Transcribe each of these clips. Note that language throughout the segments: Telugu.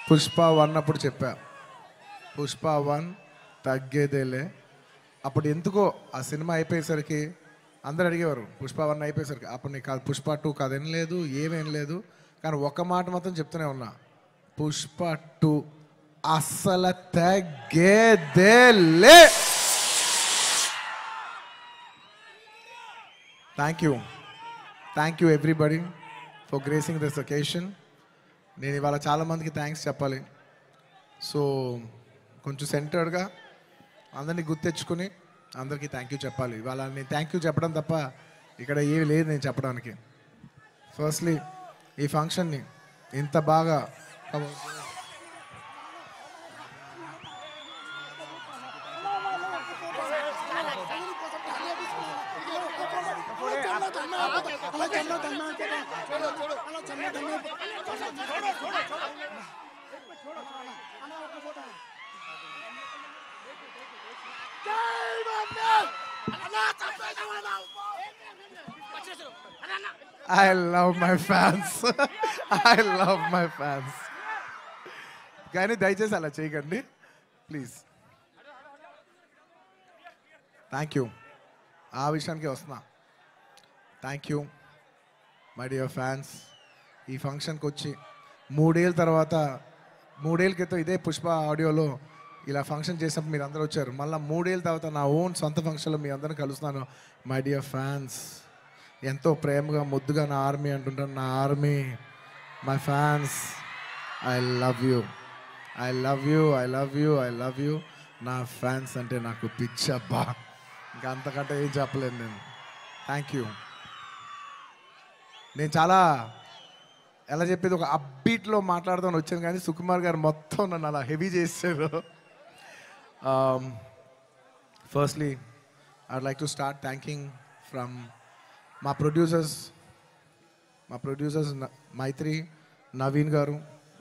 పుష్ప 1 అప్పుడు చెప్పా, పుష్ప 1 తగ్గేదేలే. అప్పుడు ఎందుకో ఆ సినిమా అయిపోయేసరికి అందరు అడిగేవారు, పుష్ప 1 అయిపోయేసరికి అప్పుడు నీకు కాదు పుష్ప 2 కాదు ఏం లేదు, ఏమేం లేదు. కానీ ఒక్క మాట మాత్రం చెప్తూనే ఉన్నా, పుష్ప 2 అస్సలు తగ్గేదేలే. Thank you everybody for gracing this occasion. నేను ఇవాళ చాలామందికి థ్యాంక్స్ చెప్పాలి. సో కొంచెం సెంటర్డ్గా అందరినీ గుర్తెచ్చుకుని అందరికీ థ్యాంక్ యూ చెప్పాలి. ఇవాళ నేను థ్యాంక్ యూ చెప్పడం తప్ప ఇక్కడ ఏమి లేదు నేను చెప్పడానికి. ఫస్ట్లీ ఈ ఫంక్షన్ని ఇంత బాగా I love my fans. I love my fans. కానీ దయచేసి అలా చేయకండి ప్లీజ్. Thank you. ఆ విషయానికి వస్తున్నా. Thank you my dear fans. ఈ ఫంక్షన్కి వచ్చి 3 ఏళ్ళ తర్వాత, 3 ఏళ్ళ క్రితం ఇదే పుష్ప ఆడియోలో ఇలా ఫంక్షన్ చేసినప్పుడు మీరు అందరూ వచ్చారు. మళ్ళీ 3 ఏళ్ళ తర్వాత నా ఓన్ సొంత ఫంక్షన్లో మీ అందరిని కలుస్తున్నాను. మై డియర్ ఫ్యాన్స్, ఎంతో ప్రేమగా ముద్దుగా నా ఆర్మీ అంటుంటాను. నా army, my fans, I love you, I love you, I love you, I love you. నా ఫ్యాన్స్ అంటే నాకు పిచ్చబ్బా, ఇంకా అంతకంటే ఏం చెప్పలేను నేను. Thank you. నేను చాలా ఎలా చెప్పేది ఒక అప్బీట్లో మాట్లాడదామని వచ్చాను, కానీ సుకుమార్ గారు మొత్తం నన్ను అలా హెవీ చేశారు. Firstly I'd like to start thanking from మా ప్రొడ్యూసర్స్ మైత్రి, నవీన్ గారు,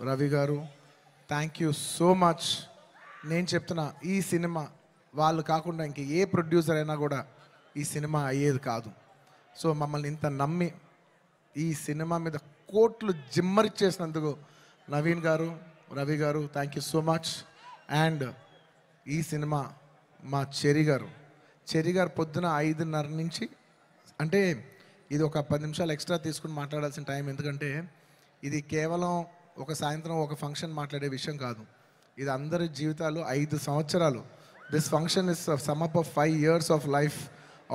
రవి గారు. Thank you so much. నేను చెప్తున్నా, ఈ సినిమా వాళ్ళు కాకుండా ఇంక ఏ ప్రొడ్యూసర్ అయినా కూడా ఈ సినిమా అయ్యేది కాదు. సో మమ్మల్ని ఇంత నమ్మి ఈ సినిమా మీద కోట్లు జిమ్మరిచ్చేసినందుకు నవీన్ గారు, రవి గారు, thank you so much. And ఈ సినిమా మా చెరి గారు పొద్దున 5:30 నుంచి, అంటే ఇది ఒక 10 నిమిషాలు ఎక్స్ట్రా తీసుకుని మాట్లాడాల్సిన టైం. ఎందుకంటే ఇది కేవలం ఒక సాయంత్రం ఒక ఫంక్షన్ మాట్లాడే విషయం కాదు. ఇది అందరి జీవితాలు 5 సంవత్సరాలు. This function is sum up of 5 years of life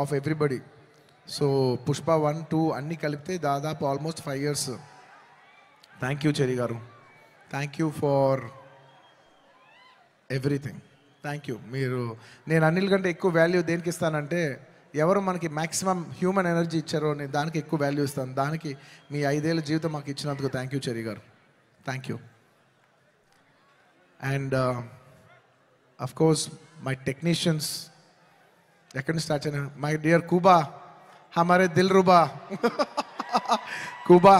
of everybody. So Pushpa 1, 2 అన్నీ కలిపితే దాదాపు almost 5 years. Thank you Cherry గారు, thank you for everything. Thank you. నేను అన్నిల కంటే ఎక్కువ వాల్యూ దేనికి ఇస్తానంటే, ఎవరు మనకి మ్యాక్సిమం హ్యూమన్ ఎనర్జీ ఇచ్చారో నేను దానికి ఎక్కువ వాల్యూ ఇస్తాను. దానికి మీ 5 ఏళ్ళ జీవితం మాకు ఇచ్చినందుకు థ్యాంక్ యూ చెరి గారు, thank you. And of course my technicians, ఎక్కడి నుంచి స్టార్ట్ చేయను, మై డియర్ కుబా, హమారే దిల్ రుబా Kuba,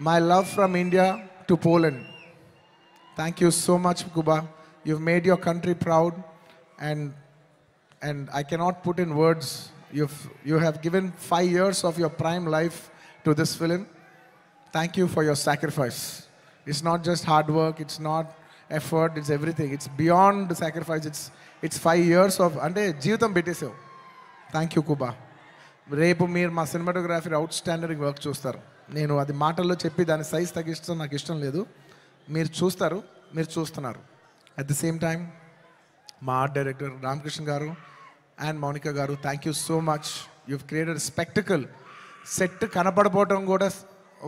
my love from India to Poland. Thank you so much, Kuba. You've made your country proud, and I cannot put in words. You have given 5 years of your prime life to this film. Thank you for your sacrifice. It's not just hard work. It's not effort. It's everything. It's beyond the sacrifice. It's 5 years of ante jeevitam bettesavu. Thank you, Kuba. రేపు మీరు మా సినిమాటోగ్రఫీ అవుట్ స్టాండర్డ్ వర్క్ చూస్తారు. నేను అది మాటల్లో చెప్పి దాని సైజ్ తగ్గిస్తాం నాకు ఇష్టం లేదు. మీరు చూస్తారు, మీరు చూస్తున్నారు. అట్ ద సేమ్ టైం మా ఆర్ట్ డైరెక్టర్ రామకృష్ణ గారు అండ్ మౌనిక గారు, thank you so much. You've created spectacle. Set కనపడపోవటం కూడా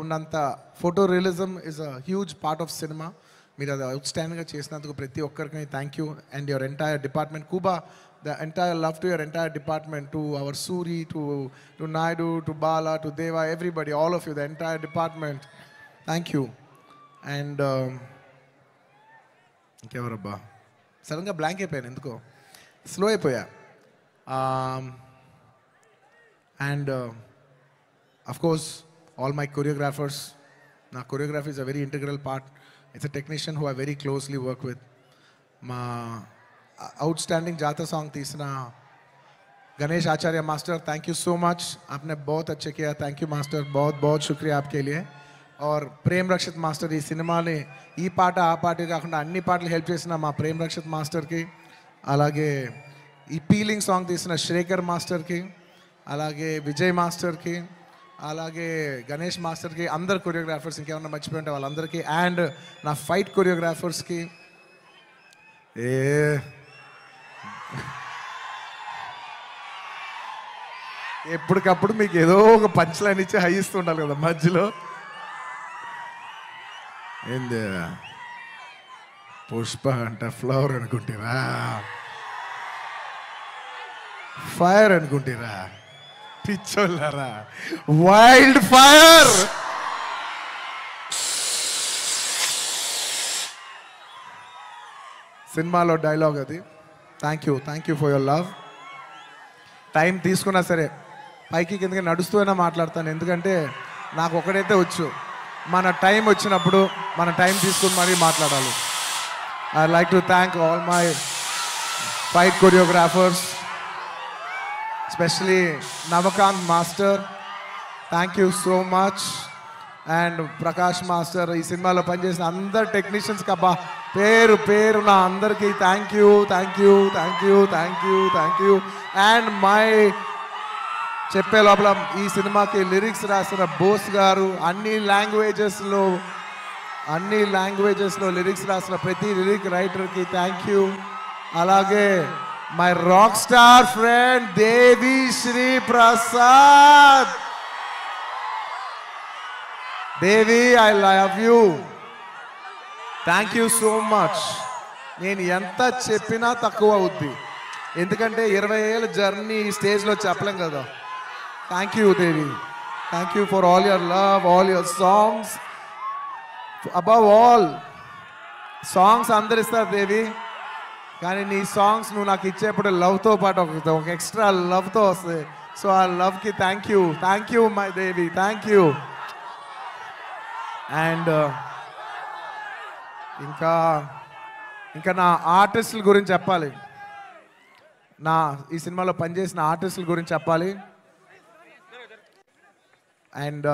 ఉన్నంత photo realism is a huge part of cinema. మీరు అది అవుట్ స్టాండింగ్గా చేసినందుకు ప్రతి ఒక్కరికి thank you. And your entire department Kuba, the entire love to your entire department, to our Suri, to Naidu, to Bala, to Deva, everybody, all of you, the entire department, thank you. And ఇంకెవరబ్బా సడన్గా బ్లాంక్ అయిపోయాను, ఎందుకో స్లో అయిపోయా. And of course all my choreographers. నా choreography is a very integral part. It's a technician who I very closely work with. మా आउटस्टैंडिंग जाता सॉन्ग तीसरा Ganesh Acharya master, thank you so much. आपने बहुत अच्छे किया. थैंक यू मास्टर, बहुत बहुत शुक्रिया आपके लिए. ఆర్ ప్రేమ్ రక్షిత్ మాస్టర్ ఈ సినిమాని ఈ పాట ఆ పాట కాకుండా అన్ని పాటలు హెల్ప్ చేసిన మా ప్రేమ్ రక్షిత్ మాస్టర్కి, అలాగే ఈ పీలింగ్ సాంగ్ తీసిన శ్రేఖర్ మాస్టర్కి, అలాగే విజయ్ మాస్టర్కి, అలాగే గణేష్ మాస్టర్కి, అందరు కొరియోగ్రాఫర్స్, ఇంకేమన్నా మర్చిపోయి ఉంటే వాళ్ళందరికీ, అండ్ నా ఫైట్ కొరియోగ్రాఫర్స్కి. ఎప్పటికప్పుడు మీకు ఏదో ఒక పంచ్ లైన్ ఇచ్చి హై ఇస్తుండాలి కదా మధ్యలో. ఏంది పుష్ప అంటే ఫ్లవర్ అనుకుంటారా, ఫైర్ అనుకుంటారా, పిచ్చోళ్ళారా, వైల్డ్ ఫైర్. సినిమాలో డైలాగ్ అది. Thank you for your love. Time తీసుకున్నా సరే పైకి కిందకి నడుస్తూనే మాట్లాడతాను, ఎందుకంటే నాకు ఒకడైతే వచ్చు, మన టైం వచ్చినప్పుడు మన టైం తీసుకుని మరీ మాట్లాడాలి. I like to thank all my fight choreographers, especially Navakanth master, thank you so much. And Prakash master, ఈ సినిమాలో పనిచేసిన అందరు టెక్నీషియన్స్కి అబ్బా పేరు నా అందరికీ థ్యాంక్ యూ. అండ్ మై చెప్పే లోపల ఈ సినిమాకి లిరిక్స్ రాసిన బోస్ గారు, అన్ని లాంగ్వేజెస్లో లిరిక్స్ రాసిన ప్రతి లిరిక్ రైటర్కి థ్యాంక్ యూ. అలాగే my rock star friend Devi Sri Prasad. Devi, I love you, thank you so much. నేను ఎంత చెప్పినా తక్కువ అవుద్ది, ఎందుకంటే 20 ఏళ్ళ జర్నీ ఈ స్టేజ్లో చెప్పలేం కదా. Thank you Devi, thank you for all your love, all your songs. Above all songs అందరు ఇస్తారు దేవి, కానీ నీ సాంగ్స్ నువ్వు నాకు ఇచ్చేప్పుడు లవ్తో పాటు ఒక ఎక్స్ట్రా లవ్తో వస్తుంది. సో ఆ లవ్కి thank you my Devi, thank you. And ఇంకా నా ఆర్టిస్టుల గురించి చెప్పాలి, ఈ సినిమాలో పనిచేసిన ఆర్టిస్టుల గురించి చెప్పాలి. And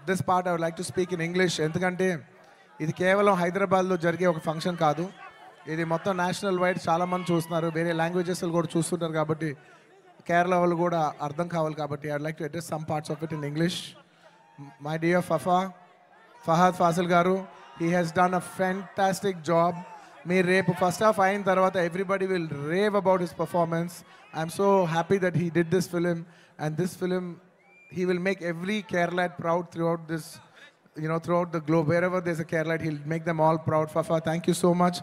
this part I would like to speak in English, ఎందుకంటే ఇది కేవలం హైదరాబాద్లో జరిగే ఒక ఫంక్షన్ కాదు, ఇది మొత్తం నేషనల్ వైడ్ చాలామంది చూస్తున్నారు, వేరే లాంగ్వేజెస్ కూడా చూస్తుంటారు, కాబట్టి కేరళ వాళ్ళు కూడా అర్థం కావాలి, కాబట్టి I would like to address some parts of it in English. My dear Fahadh Faasil గారు, he has done a fantastic job. Me రేపు ఫస్ట్ హాఫ్ అయిన తర్వాత everybody will rave about his performance. I'm so happy that he did this film, and this film he will make every Keralite proud throughout this, throughout the globe. Wherever there's a Keralite, he'll make them all proud. Fafa, thank you so much.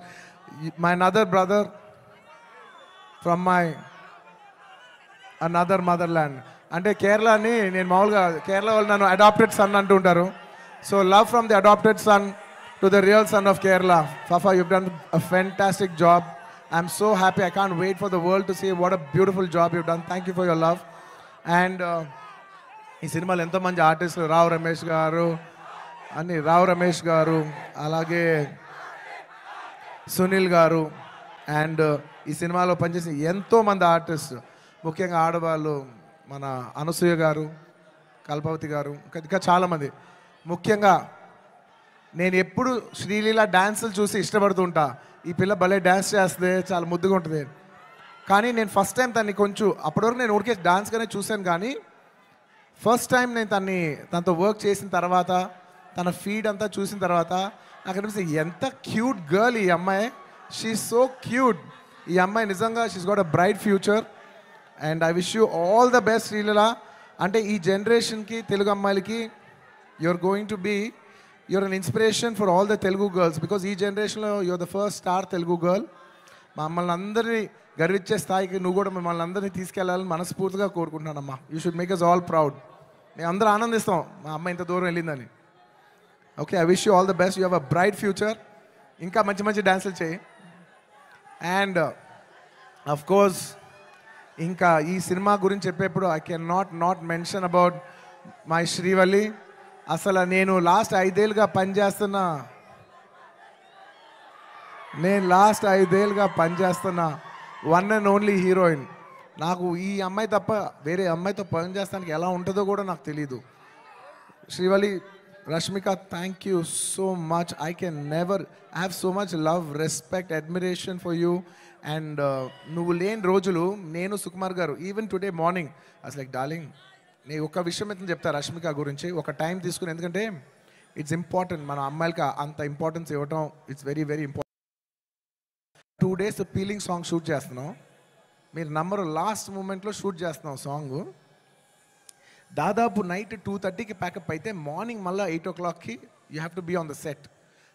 My another brother from my another motherland. అంటే కేరళని నేను మామూలుగా కేరళ వాళ్ళు నన్ను అడాప్టెడ్ సన్ అంటుంటారు. So love from the adopted son to the real son of Kerala. Fafa, you've done a fantastic job. I'm so happy. I can't wait for the world to see what a beautiful job you've done. Thank you for your love. And ఈ సినిమాలో ఎంతోమంది ఆర్టిస్టులు, రావు రమేష్ గారు, అలాగే సునీల్ గారు, అండ్ ఈ సినిమాలో పనిచేసిన ఎంతోమంది ఆర్టిస్ట్, ముఖ్యంగా ఆడవాళ్ళు, మన అనసూయ గారు, కల్పవతి గారు, ఇంకా చాలామంది. ముఖ్యంగా నేను ఎప్పుడు శ్రీలీల డ్యాన్సులు చూసి ఇష్టపడుతుంటా, ఈ పిల్ల భలే డ్యాన్స్ చేస్తే చాలా ముద్దుగా ఉంటుంది. కానీ నేను ఫస్ట్ టైం తనని కొంచెం, అప్పటివరకు నేను ఊరికే డాన్స్గానే చూశాను, కానీ ఫస్ట్ టైం నేను తనతో వర్క్ చేసిన తర్వాత, తన ఫీడ్ అంతా చూసిన తర్వాత నాకు అనిపిస్తుంది ఎంత క్యూట్ గర్ల్ ఈ అమ్మాయి. She so cute. ఈ అమ్మాయి నిజంగా she's got a bright future, and I wish you all the best Sreeleela. అంటే ఈ జనరేషన్కి, తెలుగు అమ్మాయిలకి you're an inspiration for all the Telugu girls, because ee generation lo you're the first star Telugu girl. మమ్మల్ని అందరినీ గర్వించే స్థాయికి నువ్వు కూడా మిమ్మల్ని అందరినీ తీసుకెళ్ళాలని మనస్ఫూర్తిగా కోరుకుంటున్నానమ్మా. You should make us all proud. మేము అందరూ ఆనందిస్తాం మా అమ్మ ఇంత దూరం వెళ్ళిందని. Okay, I wish you all the best. You have a bright future. ఇంకా మంచి మంచి డ్యాన్సులు చేయి. అండ్ అఫ్ కోర్స్ ఇంకా ఈ సినిమా గురించి చెప్పేప్పుడు I can not mention about my Srivalli. అసలు నేను లాస్ట్ 5 ఏళ్ళుగా పనిచేస్తున్న వన్ అండ్ ఓన్లీ హీరోయిన్. నాకు ఈ అమ్మాయి తప్ప వేరే అమ్మాయితో పనిచేస్తానికి ఎలా ఉంటుందో కూడా నాకు తెలీదు. Srivalli, Rashmika, thank you so much. I can never have so much love, respect, admiration for you. And నువ్వు లేని రోజులు నేను సుకుమార్ గారు ఈవెన్ టుడే మార్నింగ్ అసలు లైక్ డార్లింగ్ నీ ఒక విషయం అయితే చెప్తా రష్మిక గురించి ఒక టైం తీసుకుని, ఎందుకంటే ఇట్స్ ఇంపార్టెంట్ మన అమ్మాయిలకి అంత ఇంపార్టెన్స్ ఇవ్వటం it's very very important. 2 days peeling song shoot చేస్తున్నాం. మీరు నమ్మరు, లాస్ట్ మూమెంట్లో షూట్ చేస్తున్నాం సాంగ్. దాదాపు నైట్ 2:30కి ప్యాకప్ అయితే మార్నింగ్ మళ్ళీ 8 o'clockకి you have to be on the set.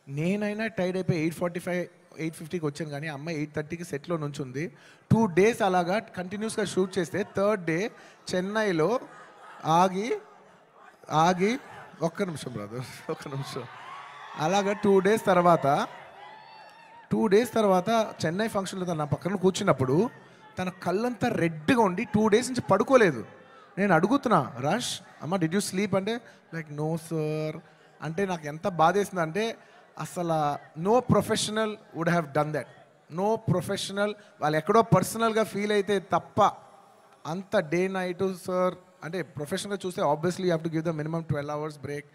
నేనైనా టైడ్ అయిపోయి 8:45 8:50కి వచ్చాను, కానీ అమ్మాయి 8:30కి సెట్లో నుంచి ఉంది. 2 days అలాగా కంటిన్యూస్గా షూట్ చేస్తే 3rd day చెన్నైలో ఆగి ఆగి ఒక్క నిమిషం బ్రదర్ ఒక్క నిమిషం అలాగా 2 days తర్వాత చెన్నై ఫంక్షన్లో తన నా పక్కన కూర్చున్నప్పుడు తన కళ్ళంతా రెడ్గా ఉండి 2 days నుంచి పడుకోలేదు. నేను అడుగుతున్నా, రష్ అమ్మ డిడ్ యూ స్లీప్ అంటే లైక్ నో సార్ అంటే నాకు ఎంత బాధేసింది అంటే అసలు no professional would have done that. No professional వాళ్ళు ఎక్కడో పర్సనల్గా ఫీల్ అయితే తప్ప అంత డే నైట్ సార్ అంటే ప్రొఫెషనల్గా చూస్తే obviously you have to give the minimum 12 hours break.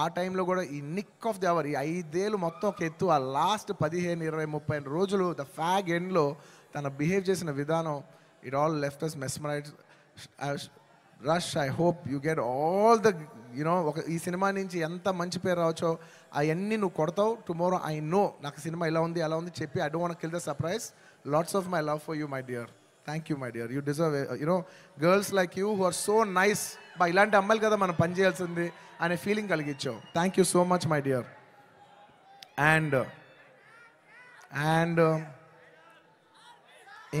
ఆ టైంలో కూడా ఈ నిక్ ఆఫ్ ది అవర్ ఈ 5 ఏళ్ళు మొత్తం ఒక ఎత్తు, ఆ లాస్ట్ 15 20 30 రోజులు ద ఫ్యాగ్ ఎండ్లో తను బిహేవ్ చేసిన విధానం it all left us mesmerise. Rash I hope you get all the ఒక ఈ సినిమా నుంచి ఎంత మంచి పేరు రావచ్చో అవన్నీ నువ్వు కొడతావు. టుమారో ఐ నో నాకు సినిమా ఇలా ఉంది అలా ఉంది చెప్పి I don't want kill the surprise. Lots of my love for you my dear. Thank you my dear. You deserve girls like you who are so nice. ఇలాంటి అమ్మాయిలు కదా మనం పని చేయాల్సింది అనే ఫీలింగ్ కలిగించావు. Thank you so much my dear. And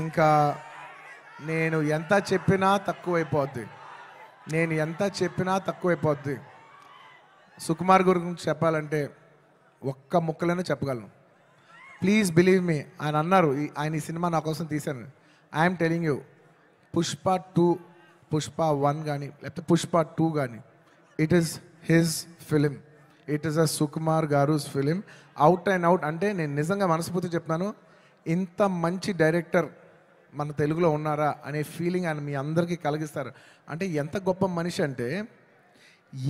ఇంకా నేను ఎంత చెప్పినా తక్కువైపోద్ది. సుకుమార్ గురించి చెప్పాలంటే ఒక్క ముక్కలోనే చెప్పగలను. Please believe me. ఆయన అన్నారు ఆయన ఈ సినిమా నా కోసం తీశాను. ఐఎమ్ టెలింగ్ యూ, పుష్ప 1 కానీ లేకపోతే పుష్ప 2 కానీ it is his film. It is a Sukumar గారుస్ ఫిలిం అవుట్ అండ్ అవుట్. అంటే నేను నిజంగా మనస్ఫూర్తి చెప్తున్నాను, ఇంత మంచి డైరెక్టర్ మన తెలుగులో ఉన్నారా అనే ఫీలింగ్ ఆయన మీ అందరికీ కలిగిస్తారు. అంటే ఎంత గొప్ప మనిషి అంటే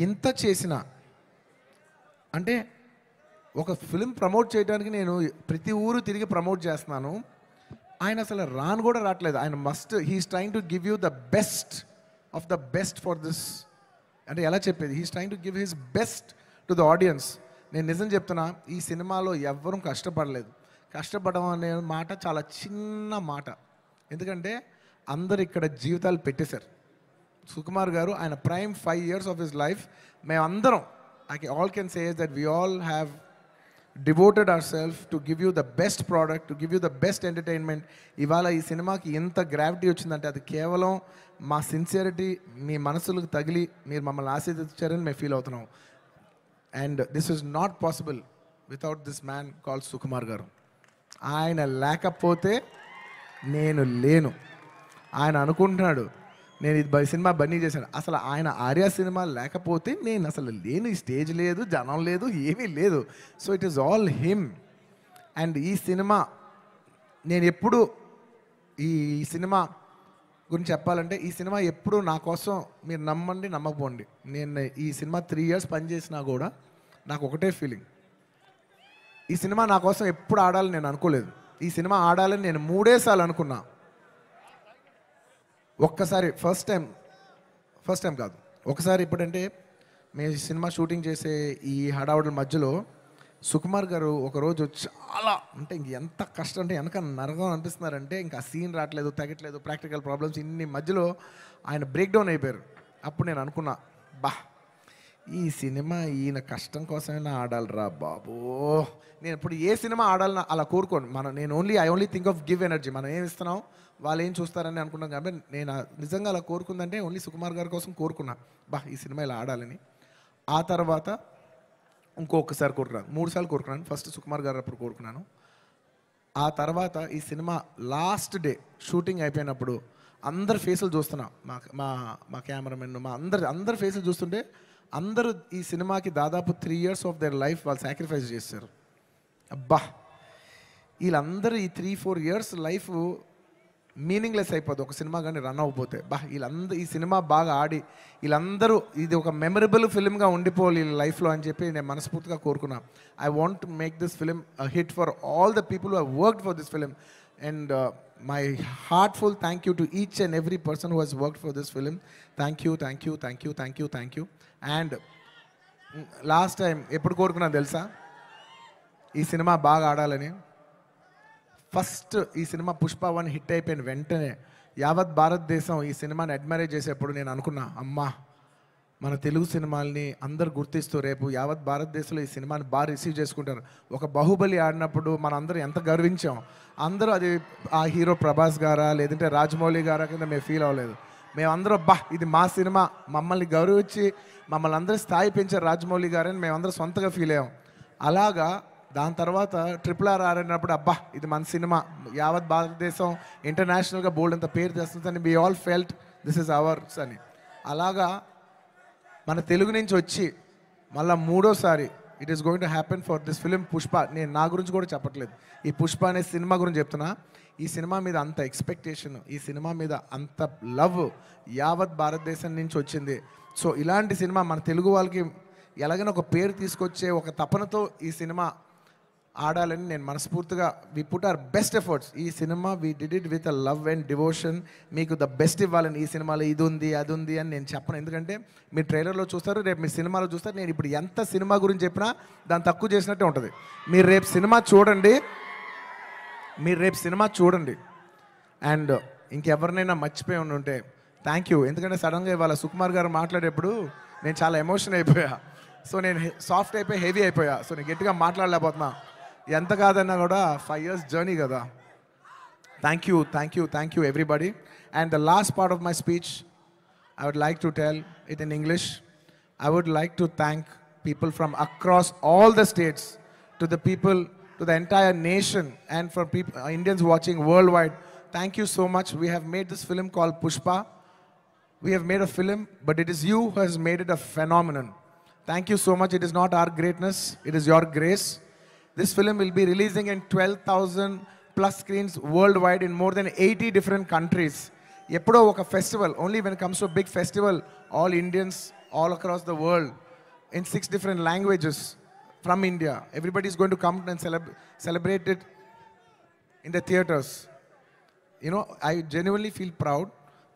ఇంత చేసిన అంటే ఒక ఫిలిం ప్రమోట్ చేయడానికి నేను ప్రతి ఊరు తిరిగి ప్రమోట్ చేస్తున్నాను. ఆయన అసలు రాను కూడా రావట్లేదు. ఆయన he's trying to give you the best of the best for this. అంటే ఎలా చెప్పేది, he's trying to give his best to the audience. నేను నిజం చెప్తున్నా, ఈ సినిమాలో ఎవ్వరూ కష్టపడలేదు. కష్టపడడం అనే మాట చాలా చిన్న మాట, ఎందుకంటే అందరు ఇక్కడ జీవితాలు పెట్టేశారు. సుకుమార్ గారు ఆయన prime 5 years of his life మేమందరం all can say that we all have devoted our self to give you the best product, to give you the best entertainment. ఇవాళ ఈ సినిమాకి ఎంత గ్రావిటీ వచ్చిందంటే అది కేవలం మా సిన్సియరిటీ మీ మనసులకు తగిలి మీరు మమ్మల్ని ఆశీర్వదించారని మేము ఫీల్ అవుతున్నాం. And this is not possible without this man called Sukumar గారు. ఆయన లేకపోతే నేను లేను. ఆయన అనుకుంటున్నాడు నేను ఇది సినిమా బన్నీ చేశాను, అసలు ఆయన ఆర్య సినిమా లేకపోతే నేను అసలు లేను. ఈ స్టేజ్ లేదు, జనం లేదు, ఏమీ లేదు. So it is all him. And ఈ సినిమా నేను ఎప్పుడు ఈ సినిమా గురించి చెప్పాలంటే ఈ సినిమా ఎప్పుడు నా కోసం మీరు నమ్మండి నమ్మకపోండి, నేను ఈ సినిమా 3 years పనిచేసినా కూడా నాకు ఒకటే ఫీలింగ్, ఈ సినిమా నా కోసం ఎప్పుడు ఆడాలని నేను అనుకోలేదు. ఈ సినిమా ఆడాలని నేను 3 సార్లు అనుకున్నా. ఒక్కసారి ఫస్ట్ టైం కాదు, ఒకసారి ఇప్పుడంటే మేము సినిమా షూటింగ్ చేసే ఈ హడావుడి మధ్యలో సుకుమార్ గారు ఒకరోజు చాలా అంటే ఇంక ఎంత కష్టం అంటే వెనక నరకం అనిపిస్తున్నారంటే ఇంకా సీన్ రావట్లేదు, తగ్గట్లేదు, ప్రాక్టికల్ ప్రాబ్లమ్స్ ఇన్ని మధ్యలో ఆయన బ్రేక్ డౌన్ అయిపోయారు. అప్పుడు నేను అనుకున్నా, ఈ సినిమా ఈయన కష్టం కోసమైనా ఆడాలిరా బాబో. నేను ఇప్పుడు ఏ సినిమా ఆడాలని అలా కోరుకోను. నేను I only think of give energy. మనం ఏమి ఇస్తున్నాం వాళ్ళు ఏం చూస్తారని అనుకున్నాం. కాబట్టి నేను నిజంగా అలా కోరుకుందంటే ఓన్లీ సుకుమార్ గారి కోసం కోరుకున్నా, ఈ సినిమా ఇలా ఆడాలని. ఆ తర్వాత ఇంకొకసారి కోరుకున్నాను, 3 సార్లు కోరుకున్నాను. ఫస్ట్ సుకుమార్ గారు అప్పుడు కోరుకున్నాను. ఆ తర్వాత ఈ సినిమా లాస్ట్ డే షూటింగ్ అయిపోయినప్పుడు అందరి ఫేసులు చూస్తున్నా, మా కెమెరామెన్ మా అందరి ఫేసులు చూస్తుంటే అందరూ ఈ సినిమాకి దాదాపు 3 years ఆఫ్ దేర్ లైఫ్ వాళ్ళు సాక్రిఫైస్ చేశారు. వీళ్ళందరూ ఈ 3-4 years లైఫ్ మీనింగ్లెస్ అయిపోద్ది ఒక సినిమా కానీ రన్ అవ్వకపోతే. ఈ సినిమా బాగా ఆడి వీళ్ళందరూ ఇది ఒక మెమరబుల్ ఫిల్మ్గా ఉండిపోవాలి వీళ్ళ లైఫ్లో అని చెప్పి నేను మనస్ఫూర్తిగా కోరుకున్నాను. I want to make this film hit for all the people who have worked for this film. And my heartful thank you to each and every person who has worked for this film. Thank you, thank you, thank you, thank you, thank you. And last time ఎప్పుడు కోరుకున్నాను తెలుసా ఈ సినిమా బాగా ఆడాలని? ఫస్ట్ ఈ సినిమా పుష్ప 1 హిట్ అయిపోయిన వెంటనే యావత్ భారతదేశం ఈ సినిమాని అడ్మైర్ చేసేప్పుడు నేను అనుకున్నా, అమ్మా మన తెలుగు సినిమాల్ని అందరు గుర్తిస్తూ రేపు యావత్ భారతదేశంలో ఈ సినిమాని బాగా రిసీవ్ చేసుకుంటారు. ఒక బాహుబలి ఆడినప్పుడు మనందరం ఎంత గర్వించాం. అందరూ అది ఆ హీరో ప్రభాస్ గారా లేదంటే రాజమౌళి గారా కింద మేము ఫీల్ అవ్వలేదు. మేమందరం ఇది మా సినిమా, మమ్మల్ని గౌరవించి మమ్మల్ని అందరూ స్థాయి పెంచారు రాజమౌళి గారని మేమందరం సొంతగా ఫీల్ అయ్యాం. అలాగా దాని తర్వాత RRR ఆడినప్పుడు ఇది మన సినిమా, యావత్ భారతదేశం ఇంటర్నేషనల్గా బోల్డ్ అంత పేరు తెస్తుందని we all felt this is ours అని. అలాగా మన తెలుగు నుంచి వచ్చి మళ్ళీ మూడోసారి it is going to happen for this film Pushpa. నేను నా గురించి కూడా చెప్పట్లేదు, ఈ పుష్ప అనే సినిమా గురించి చెప్తున్నా. ఈ సినిమా మీద అంత ఎక్స్పెక్టేషన్, ఈ సినిమా మీద అంత లవ్ యావత్ భారతదేశం నుంచి వచ్చింది. సో ఇలాంటి సినిమా మన తెలుగు వాళ్ళకి ఎలాగైనా ఒక పేరు తీసుకొచ్చే ఒక తపనతో ఈ సినిమా ఆడాలని నేను మనస్ఫూర్తిగా we put our best efforts. ఈ సినిమా we did it with a love and devotion. మీకు ద బెస్ట్ ఇవ్వాలని ఈ సినిమాలో ఇది ఉంది అది ఉంది అని నేను చెప్పను. ఎందుకంటే మీరు ట్రైలర్లో చూస్తారు, రేపు మీరు సినిమాలో చూస్తారు. నేను ఇప్పుడు ఎంత సినిమా గురించి చెప్పినా దాన్ని తక్కువ చేసినట్టే ఉంటుంది. మీరు రేపు సినిమా చూడండి. అండ్ ఇంకెవరినైనా మర్చిపోయి ఉంటే థ్యాంక్ యూ. ఎందుకంటే సడన్గా ఇవాళ సుకుమార్ గారు మాట్లాడేప్పుడు నేను చాలా ఎమోషన్ అయిపోయా. సో నేను సాఫ్ట్ అయిపోయి హెవీ అయిపోయా. సో నేను గట్టిగా మాట్లాడలేకపోతున్నా. ఎంత కాదన్నా కూడా 5 years జర్నీ కదా. Thank you everybody. And the last part of my speech, I would like to tell it in English. I would like to thank people from across all the states, to the people, to the entire nation, and for people, Indians watching worldwide. Thank you so much. We have made this film called Pushpa. We have made a film, but it is you who has made it a phenomenon. Thank you so much. It is not our greatness, it is your grace. This film will be releasing in 12,000 plus screens worldwide in more than 80 different countries. Eppudo oka festival, only when it comes to a big festival, all Indians all across the world in 6 different languages from India, everybody is going to come and celebrate it in the theaters. You know, I genuinely feel proud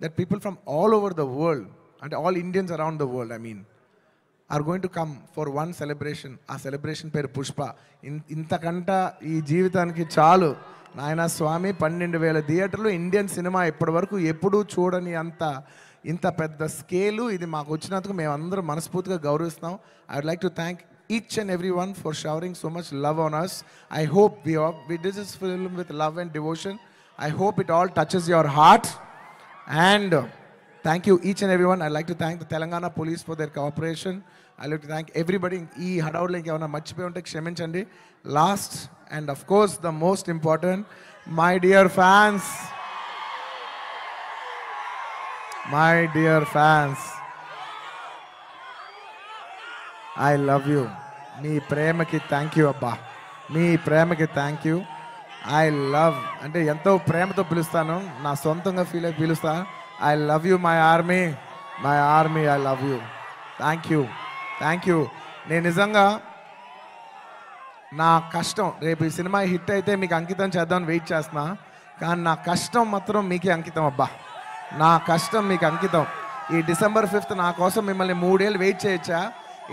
that people from all over the world, and all Indians around the world, I mean, are going to come for one celebration. ఆ సెలబ్రేషన్ పేరు పుష్ప. ఇంతకంట ఈ జీవితానికి చాలు నాయన స్వామి. 12,000 థియేటర్లు, ఇండియన్ సినిమా ఇప్పటి వరకు ఎప్పుడూ చూడని ఇంత పెద్ద స్కేలు ఇది మాకు వచ్చినందుకు మేమందరం మనస్ఫూర్తిగా గౌరవిస్తున్నాం. I would like to thank each and everyone for showering so much love on us. I hope we did this film with love and devotion. I hope it all touches your heart. And thank you each and everyone. I'd like to thank the Telangana police for their cooperation. I'd like to thank everybody. ఈ హడావుడిలో ఇంకేమైనా మర్చిపోయి ఉంటే క్షమించండి. Last and of course the most important, my dear fans. I love you. మీ ప్రేమకి థ్యాంక్ యూ అబ్బా. మీ ప్రేమకి థ్యాంక్ యూ. ఐ లవ్ అంటే ఎంతో ప్రేమతో పిలుస్తాను, నా సొంతంగా ఫీల్ అయి పిలుస్తా. I love you, my army, I love you. Thank you. నేను నిజంగా నా కష్టం రేపు ఈ సినిమా హిట్ అయితే మీకు అంకితం చేద్దామని వెయిట్ చేస్తున్నా. కానీ నా కష్టం మాత్రం మీకే అంకితం అబ్బా. నా కష్టం మీకు అంకితం. ఈ December 5th నా కోసం మిమ్మల్ని 3 ఏళ్ళు వెయిట్ చేయొచ్చా?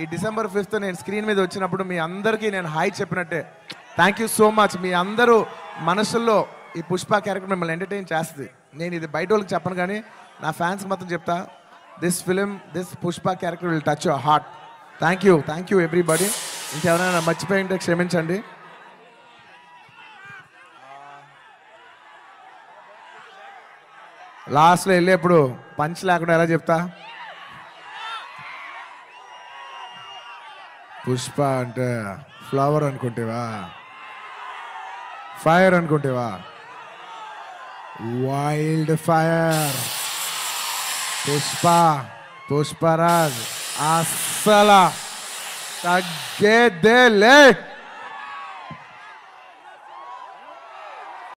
ఈ December 5th నేను స్క్రీన్ మీద వచ్చినప్పుడు మీ అందరికీ నేను హాయ్ చెప్పినట్టే. Thank you so much. మీ అందరూ మనసుల్లో ఈ పుష్ప క్యారెక్టర్ మిమ్మల్ని ఎంటర్టైన్ చేస్తుంది. నేను ఇది బయట వాళ్ళకి చెప్పను కానీ నా ఫ్యాన్స్కి మాత్రం చెప్తా, this Pushpa character will touch your heart. Thank you everybody. ఇంకెవరైనా మర్చిపోయి ఉంటే క్షమించండి. లాస్ట్లో వెళ్ళేప్పుడు పంచ్ లేకుండా ఎలా చెప్తా? పుష్ప అంటే ఫ్లవర్ అనుకుంటేవా, ఫైర్ అనుకుంటేవా? Wild fire. పుష్పరాజ్ అస్సలు తగ్గేదేలే.